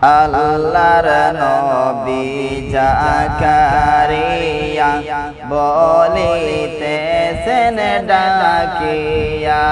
আল্লাহর নবী জাকারিয়া বলিতেছেন ডাকিয়া,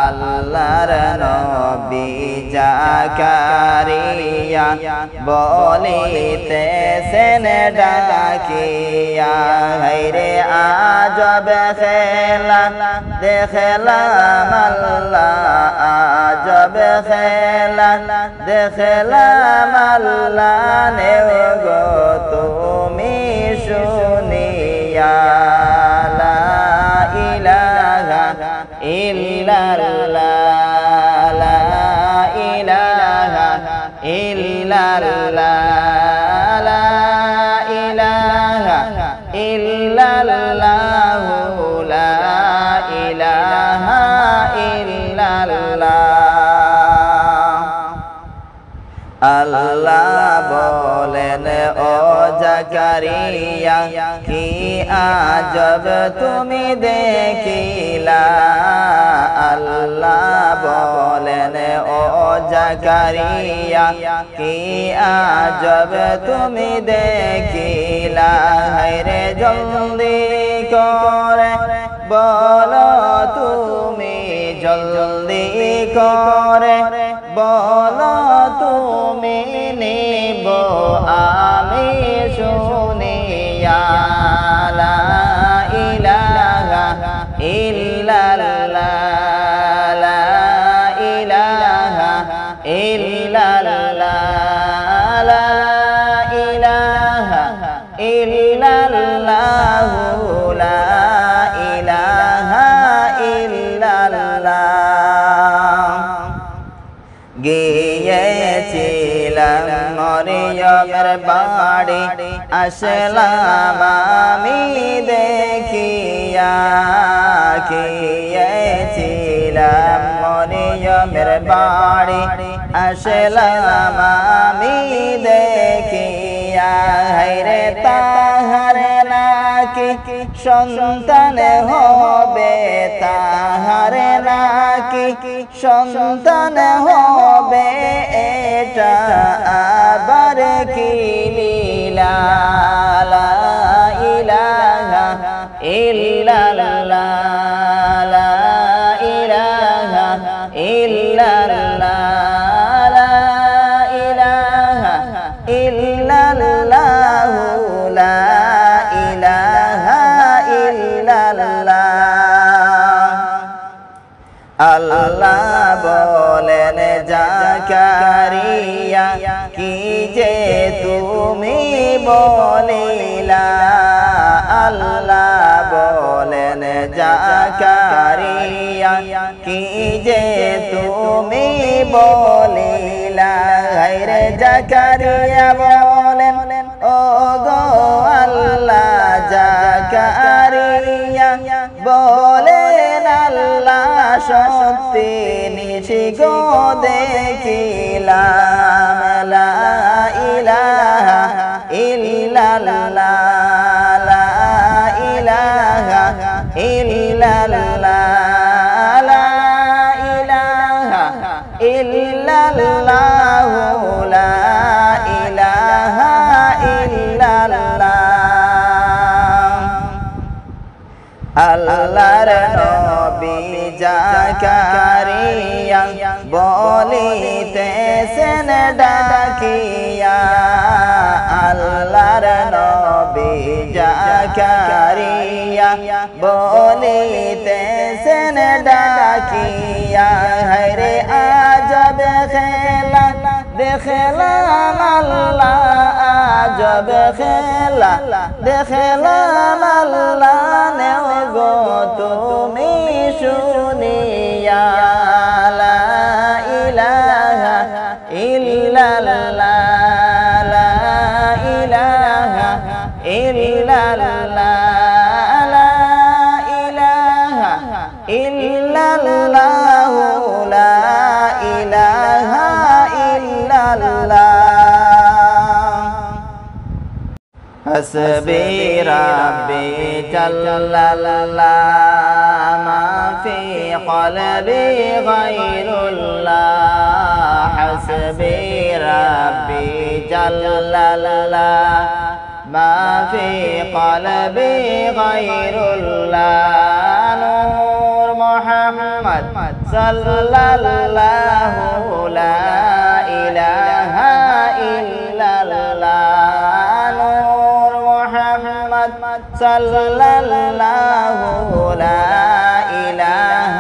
আল্লাহর নবী জাকারিয়া বলিতেছেন ডাকিয়া, হায়রে আজব খেলা দেখলাম আল্লাহ, আজব খেলা দেখলাম আল্লাহ, নেও গো তুমি শুনিয়া, লা ইলাহা ইল্লাল্লাহ, লা ইলাহা ইল্লাল্লাহ, লা ইলাহা ইল্লাল্লাহ, লা ইলাহা ইল্লাল্লাহ। আল্লাহ বলেন ও জাকারিয়া কি আজব তুমি দেখিলা, আল্লাহ বলেন ও জাকারিয়া কি আজব তুমি দেখিলা, হায়রে জলদি করে বলো তুমি, জলদি করে বলো তুমি, নিব আমি শুনিয়া, লা ইলাহা ইল্লাল্লাহ, লা ইলাহা ইল্লাল্লাহ, লা ইলাহা ইল্লাল্লাহ, লা ইলাহা ইল্লাল্লাহ। গিয়েছিলাম মরিয়মের বাড়ি, আসলাম আমি দেখিয়া, গিয়েছিলাম মরিয়মের বাড়ি, আসলাম আমি দেখিয়া, হায়রে তাহার নাকি সন্তান হবে, তাহার নাকি সন্তান হবে, এটা আবার কি লীলা, লা ইলাহা ইল্লাল্লাহ, লা ইলাহা ইল্লাল্লাহ, লা ইলাহা ইল্লাল্লাহ, লা ইলাহা ইল্লাল্লাহ। আল্লাহ বলেন জাকারিয়া কি যে তুমি বলিলা, আল্লাহ বলেন জাকারিয়া কি যে তুমি বলিলা, হায়রে জাকারিয়া বলেন ও গো আল্লাহ, জাকারিয়া বলেন আল্লাহ সত্যি নিশি গো দেখিলাম, লা ইলাহা ইল্লাল্লাহ, লা ইলাহা ইল্লাল্লাহ, লা ইলাহা ইল্লাল্লাহ, লা ইলাহা ইল্লাল্লাহ। আল্লাহর নবী জাকারিয়া বলিতেছেন ডাকিয়া, আল্লাহর নবী জাকারিয়া বলিতেছেন ডাকিয়া, হায়রে আজব খেলা দেখলাম আল্লাহ, আজব খেলা দেখলাম আল্লাহ, নেও গো তুমি শুনিয়া, লা ইলাহা ইল্লাল্লাহ, লা ইলাহা ইল্লাল্লাহ, লা ইলাহা ইল্লাল্লাহ, লা ইলাহা ইল্লাল্লাহ। হাসবি রাব্বি জাল্লাল্লাহ মা ফি কলবি গায়রুল্লাহ, حسبي ربي جل الله ما في قلبي غير الله نور محمد صلى الله لا إله إلا الله نور محمد صلى الله لا إله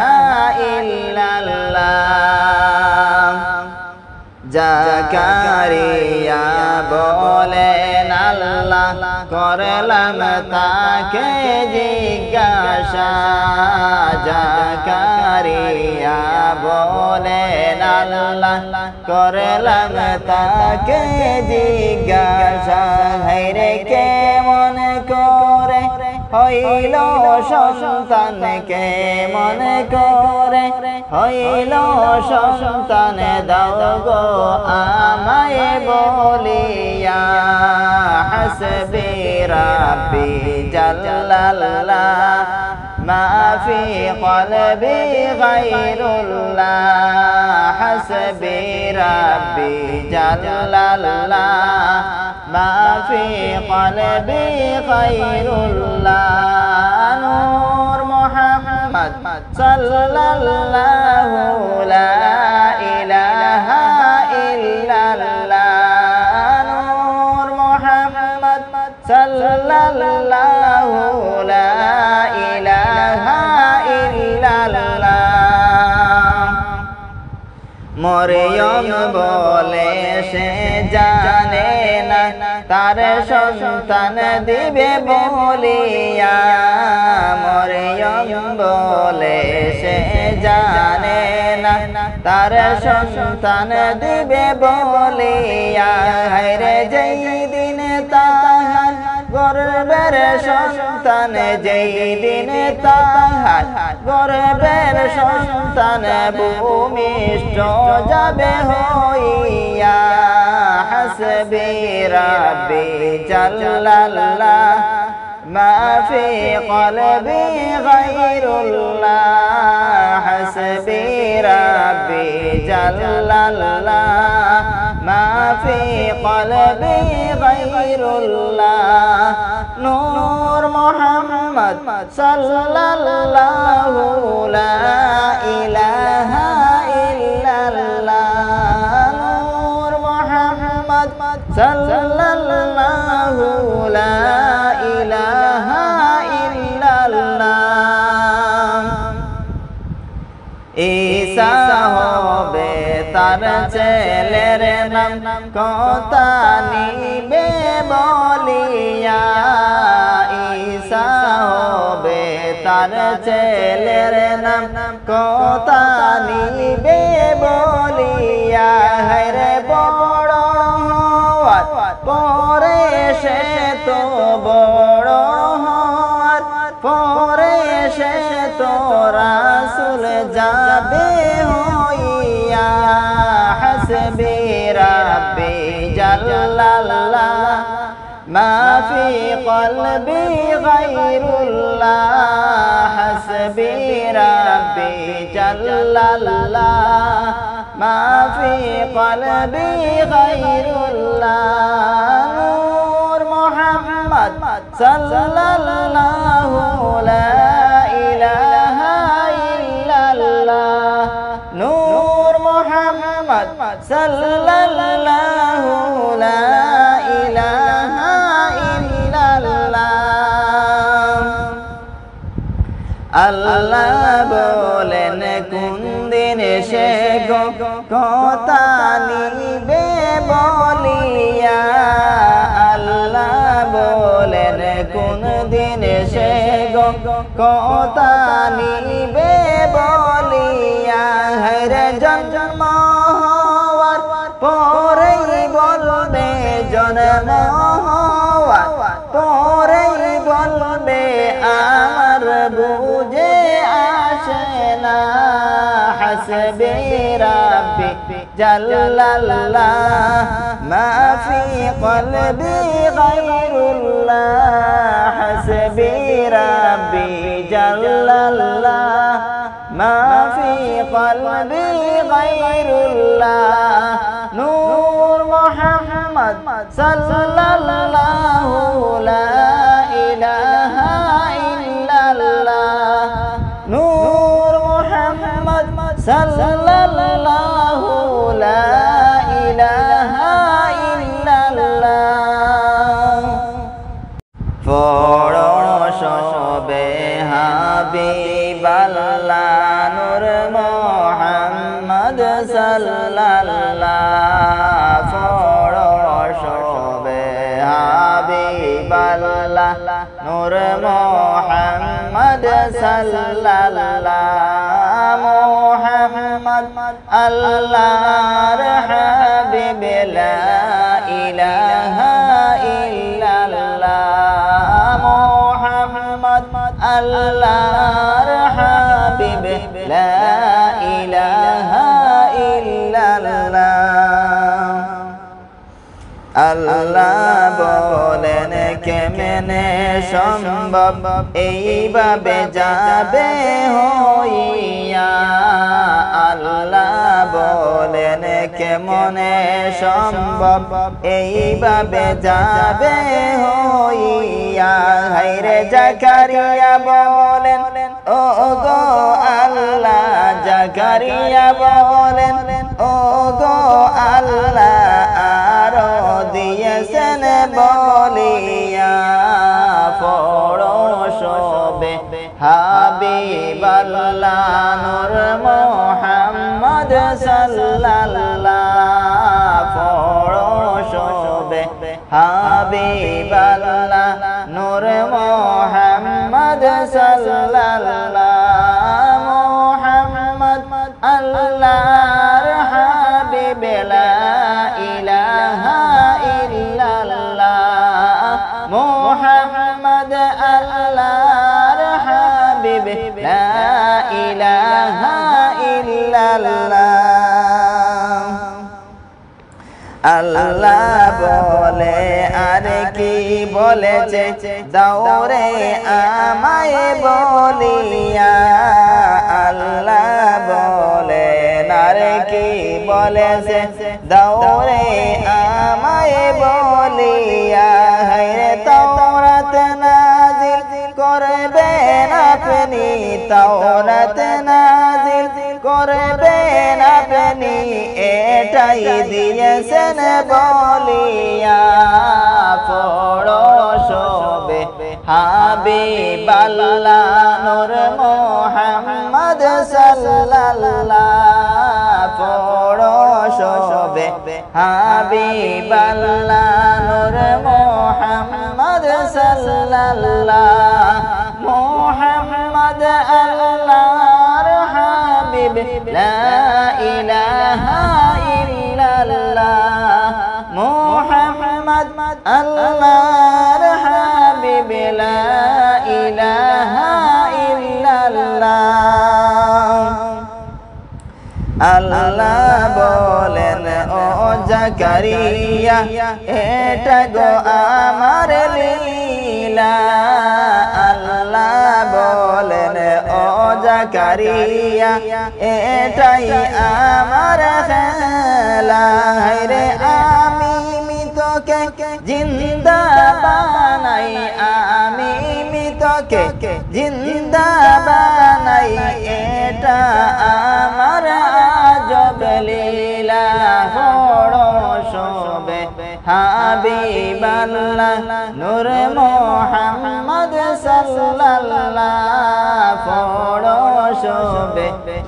إلا الله জাকারিয়া বলেন আল্লাহ করলাম তাকে জিজ্ঞাসা জাকারিয়া বলেন আল্লাহ করলাম তাকে জিজ্ঞাসা হায়রে কেমন করে হইল সন্তান কেমন করে হইল সন্তান দাও গো আমায় বলিয়া হাসবি রাব্বি জাল্লাল্লাহ মা ফি কলবি গায়রুল্লাহ হাসবি রাব্বি জাল্লাল্লাহ মা ফি কলবি গায়রুল্লাহ নূর মুহাম্মদ সাল্লাল্লাহু লা ইলাহা ইল্লাল্লাহ নূর মুহাম্মদ সাল্লাল্লাহু লা ইলাহা ইল্লাল্লাহ মরিয়ম বলে সে জানে না তার সন্তান দিবে বলিয়া মরিয়ম বলে সে জানে না তার সন্তান দিবে বলিয়া হায়রে যেই দিন তাহার গর্বের সন্তান যেই দিন তাহার গর্বের সন্তান ভূমিষ্ঠ যাবে হইয়া হাসবি রাব্বি জাল্লাল্লাহ মা ফি কলবি গায়রুল্লাহ হাসবি রাব্বি জাল্লাল্লাহ মা ফি কলবি গায়রুল্লাহ নূর মুহাম্মদ সাল্লাল্লাহু লা ইলাহা ইল্লাল্লাহ নূর মুহাম্মদ সাল্লাল্লাহু লা ইলাহা ইল্লাল্লাহ ঈসা হবে তার ছেলের নাম কথা নিবে বলিয়া ঈসা হবে তার ছেলের নাম কথা নিবে বলিয়া হায়রে বড় হওয়ার পরে সে তো বড় হওয়ার পরে সে তো রাসূল যাবে হইয়া হাসবি রাব্বি জাল্লাল্লাহ মা ফি কলবি গায়রুল্লাহ হাসবি রাব্বি জাল্লাল্লাহ মা ফি কলবি গায়রুল্লাহ নূর মুহাম্মদ সাল্লাল্লাহু লা ইলাহা ইল্লাল্লাহ নূর মুহাম্মদ সাল্লাল্লাহু লা ইলাহা ইল্লাল্লাহ আল্লাহ বলেন কোন দিন সে কথা নিবে বলিয়া আল্লাহ বলেন কোন দিন সে কথা নিবে বলিয়া হরে জন্ম হওয়ার পরেই বলবে জন্ম হওয়ার পরেই বলবে আমার বুঝে আসে না হাসবি রাব্বি জাল্লাল্লাহ মা ফি কলবি গায়রুল্লাহ হাসবি রাব্বি জাল্লাল্লাহ মা ফি কলবি গায়রুল্লাহ নূর মুহাম্মদ সাল্লাল্লাহু লা ইলাহা ইল্লাল্লাহ নূর মুহাম্মদ সাল্লাল্লাহু লা ইলাহা ইল্লাল্লাহ পড়ো সবে হাবিবাল্লাহ নূর মুহাম্মদ সাল্লাল্লাহ পড়ো সবে হাবিবাল্লাহ নূর মুহাম্মদ সাল্লাল্লাহ মুহাম্মদ আল্লাহর হাবিব লা ইলাহা ইল্লাল্লাহ মুহাম্মদ আল্লাহর হাবিব লা ইলাহা ইল্লাল্লাহ আল্লাহ বলেন কেমনে সম্ভব এইভাবে যাবে হইয়া আল্লাহ বলেন কেমনে সম্ভব এইভাবে যাবে হইয়া হায়রে জাকারিয়া বলেন ও গো আল্লাহ জাকারিয়া বলেন ও গো আল্লাহ আরো দিয়েছেন বলিয়া পড়ো সবে হাবিবাল্লাহ নূর মুহাম্মদ সাল্লাল্লাহ পড়ো সবে হাবিবাল্লাহ নূর মুহাম্মদ সাল্লাল্লাহ মুহাম্মদ আল্লাহর হাবিব লা ইলাহা ইল্লাল্লাহ মুহাম্মদ আল্লাহর হাবিব লা ইলাহা ইল্লাল্লাহ আল্লাহ বলে আর কি বলেছে দৌড়ে আমায় বলিয়া আল্লাহ বলে আর কি বলেছে দৌড়ে আমায় বলিয়া হে তাওরাত নাজিল করবেন আপনি তাওরাত নাজিল করবেন আপনি এটাই দিয়েছেন বলিয়া পড়ো সবে হাবিবাল্লাহ নূর মুহাম্মদ সাল্লাল্লাহ পড়ো সবে হাবিবাল্লাহ নূর মুহাম্মদ সাল্লাল্লাহ মুহাম্মদ আল্লাহর হাবিব লা ইলাহা ইল্লাল্লাহ মুহাম্মদ আল্লাহর হাবিব লা ইলাহা ইল্লাল্লাহ আল্লাহ বলেন ও জাকারিয়া এটা গো আমার লীলা আল্লাহ বলেন ও জাকারিয়া এটাই আমার খেলা রে আমি মৃতকে জিন্দা বানাই আমি মৃতকে জিন্দা বানাই এটা আমার আজব লীলা পড়ো সবে হাবিবাল্লাহ নূর মুহাম্মদ সাল্লাল্লাহ পড়ো সবে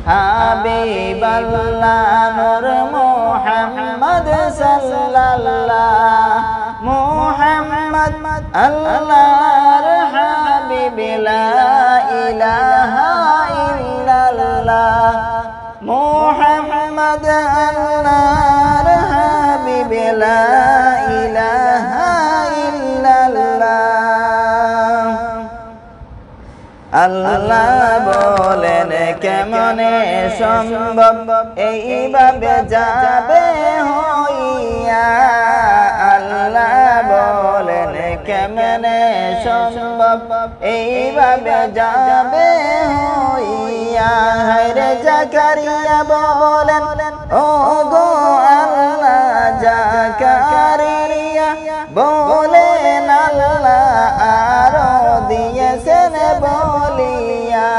হাবিবাল্লাহ নূর মুহাম্মদ সাল্লাল্লাহ মুহাম্মদ আল্লাহর হাবিব লা ইলাহা ইল্লাল্লাহ মুহাম্মদ আল্লাহর হাবিব লা ইলাহা ইল্লাল্লাহ আল্লাহ বলেন কেমনে সম্ভব এইভাবে যাবে হইয়া আল্লাহ বলেন কেমনে সম্ভব এইভাবে যাবে হইয়া রে জাকারিয়া বলেন ও গো আল্লাহ জাকারিয়া বলেন আল্লাহ আরো দিয়েছেন বলিয়া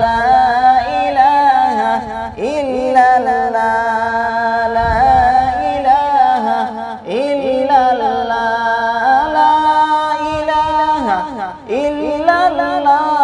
লা ইলাহা ইল্লাল্লাহ লা ইলাহা ইল্লাল্লাহ লা ইলাহা ইল্লাল্লাহ